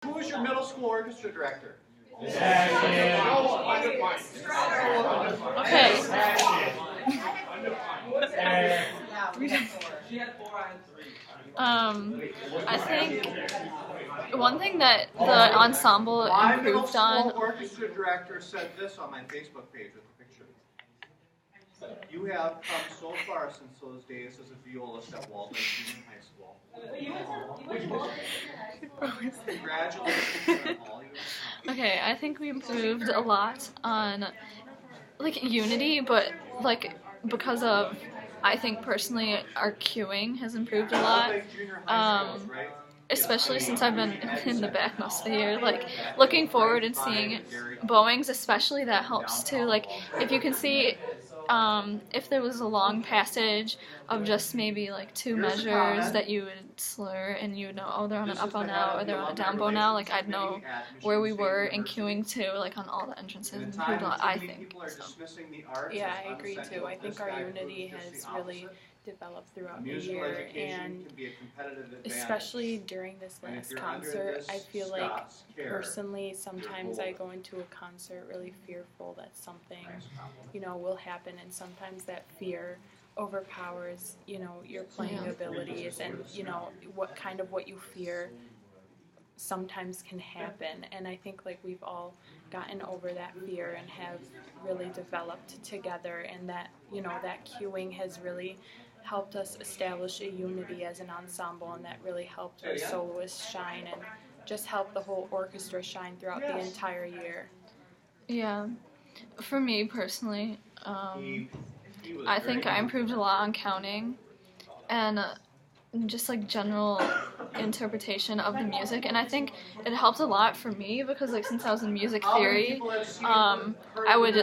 Who is your middle school orchestra director? Okay. I think one thing that the ensemble My middle improved school on. orchestra director said this on my Facebook page with a picture. You have come so far since those days as a violist at Waldorf Junior High School. Congratulations on all your accomplishments. Okay, I think we improved a lot on like unity, but like because of, I think personally our cueing has improved a lot. Especially since I've been in the back most of the year, like looking forward and seeing bowings, especially that helps too. Like if you can see, if there was a long passage of just maybe like two measures that you would slur and you would know, oh, they're on an up bow now or they're on a down bow now, like I'd know where we were in cueing too, like on all the entrances and improved a lot, I think. So. Yeah, I agree too. I think our unity has really developed throughout the year, and especially during this last concert, I feel like personally sometimes I go into a concert really fearful that something, will happen, and sometimes that fear overpowers, your playing abilities, and what you fear sometimes can happen. And I think like we've all gotten over that fear and have really developed together, and that that cueing has really helped us establish a unity as an ensemble, and that really helped our soloists shine and just helped the whole orchestra shine throughout the entire year. Yeah, for me personally, I think I improved a lot on counting and just like general interpretation of the music, and I think it helped a lot for me because like since I was in music theory, I would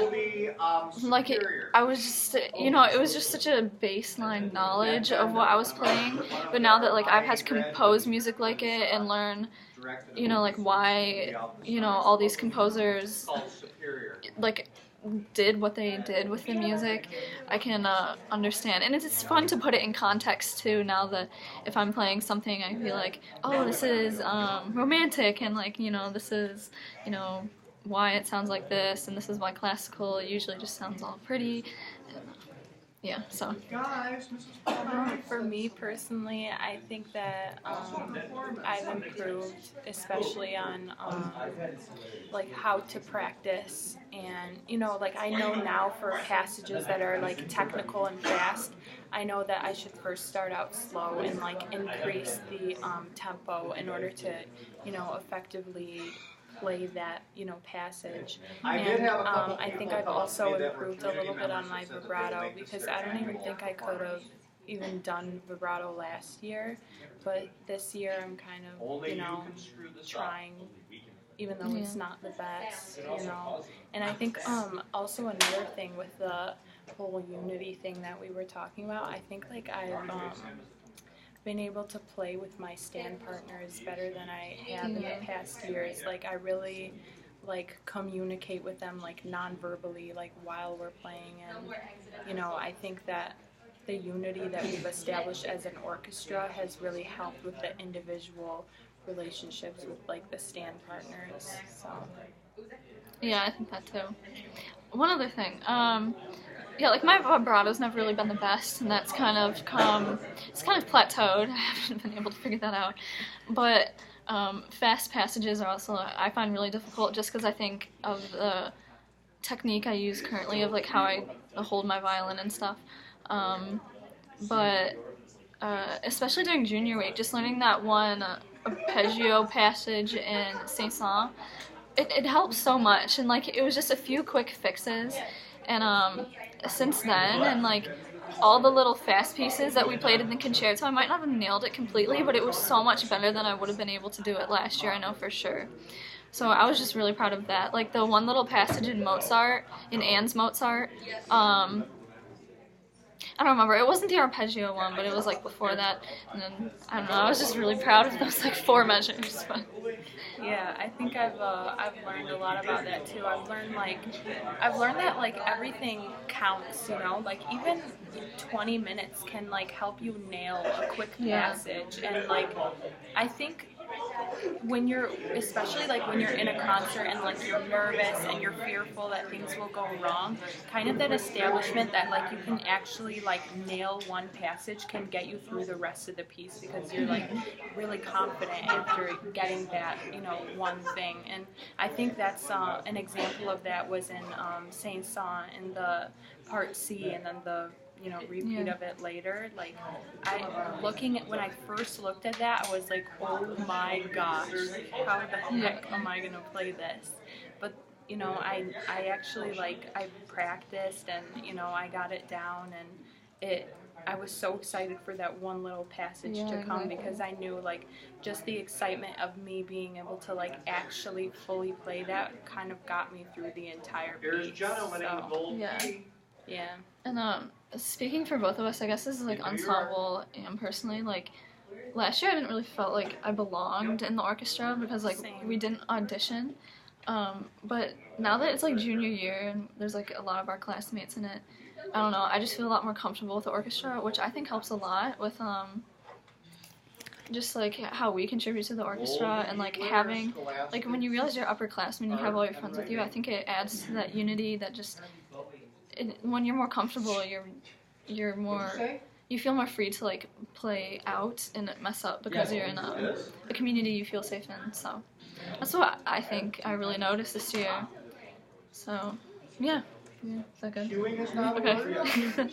like it. I was just it was just such a baseline knowledge of what I was playing, but now that like I've had to compose music like it and learn like why all these composers like did what they did with the music, I can understand, and it's fun to put it in context too. Now that if I'm playing something, I feel like, oh, this is romantic, and like this is why it sounds like this, and this is why classical usually just sounds all pretty. And, yeah, so. For me personally, I think that I've improved, especially on like how to practice, and like I know now for passages that are like technical and fast, I know that I should first start out slow and like increase the tempo in order to effectively play that passage. And I think I've also improved a little bit on my vibrato, because I don't even think I could have even done vibrato last year, but this year I'm kind of trying, even though it's not the best, And I think also another thing with the whole unity thing that we were talking about, I think like I've been able to play with my stand partners better than I have in the past years. Like I really like communicate with them like non-verbally, like while we're playing, and I think that the unity that we've established as an orchestra has really helped with the individual relationships with like the stand partners. So yeah, I think that too. One other thing, yeah, like my vibrato's never really been the best, and that's kind of it's kind of plateaued. I haven't been able to figure that out. But fast passages are also, I find really difficult, just because I think of the technique I use currently of like how I hold my violin and stuff. But especially during junior week, just learning that one arpeggio passage in Saint-Saëns, it helps so much, and like it was just a few quick fixes. And since then, and like all the little fast pieces that we played in the concerto, I might not have nailed it completely, but it was so much better than I would have been able to do it last year, I know for sure. So I was just really proud of that. Like the one little passage in Mozart, in Anne's Mozart, I don't remember. It wasn't the arpeggio one, but it was like before that. And then I don't know. I was just really proud of those like 4 measures. But. Yeah, I think I've learned a lot about that too. I've learned that like everything counts. Like even 20 minutes can like help you nail a quick passage, and like I think when you're, especially like when you're in a concert and like you're nervous and you're fearful that things will go wrong, kind of that establishment that like you can actually like nail one passage can get you through the rest of the piece because you're like really confident after getting that, you know, one thing. And I think that's an example of that was in Saint Saëns in the part C and then the, you know, repeat of it later. Like, when I first looked at that, I was like, oh my gosh, how the heck am I gonna play this? But, you know, I actually, like, I practiced and, you know, I got it down, and I was so excited for that one little passage to come because I knew, like, just the excitement of me being able to, like, actually fully play that kind of got me through the entire piece. So, yeah. And speaking for both of us, I guess this is like ensemble and personally, like last year I didn't really felt like I belonged in the orchestra because like we didn't audition. But now that it's like junior year and there's like a lot of our classmates in it, I don't know, I just feel a lot more comfortable with the orchestra, which I think helps a lot with just like how we contribute to the orchestra and like having, like when you realize you're upperclassmen, you have all your friends with you, I think it adds to that unity that just, when you're more comfortable, you're more, you feel more free to like play out and mess up because you're in a community you feel safe in. So that's what I think I really noticed this year. So yeah, is that good? Okay.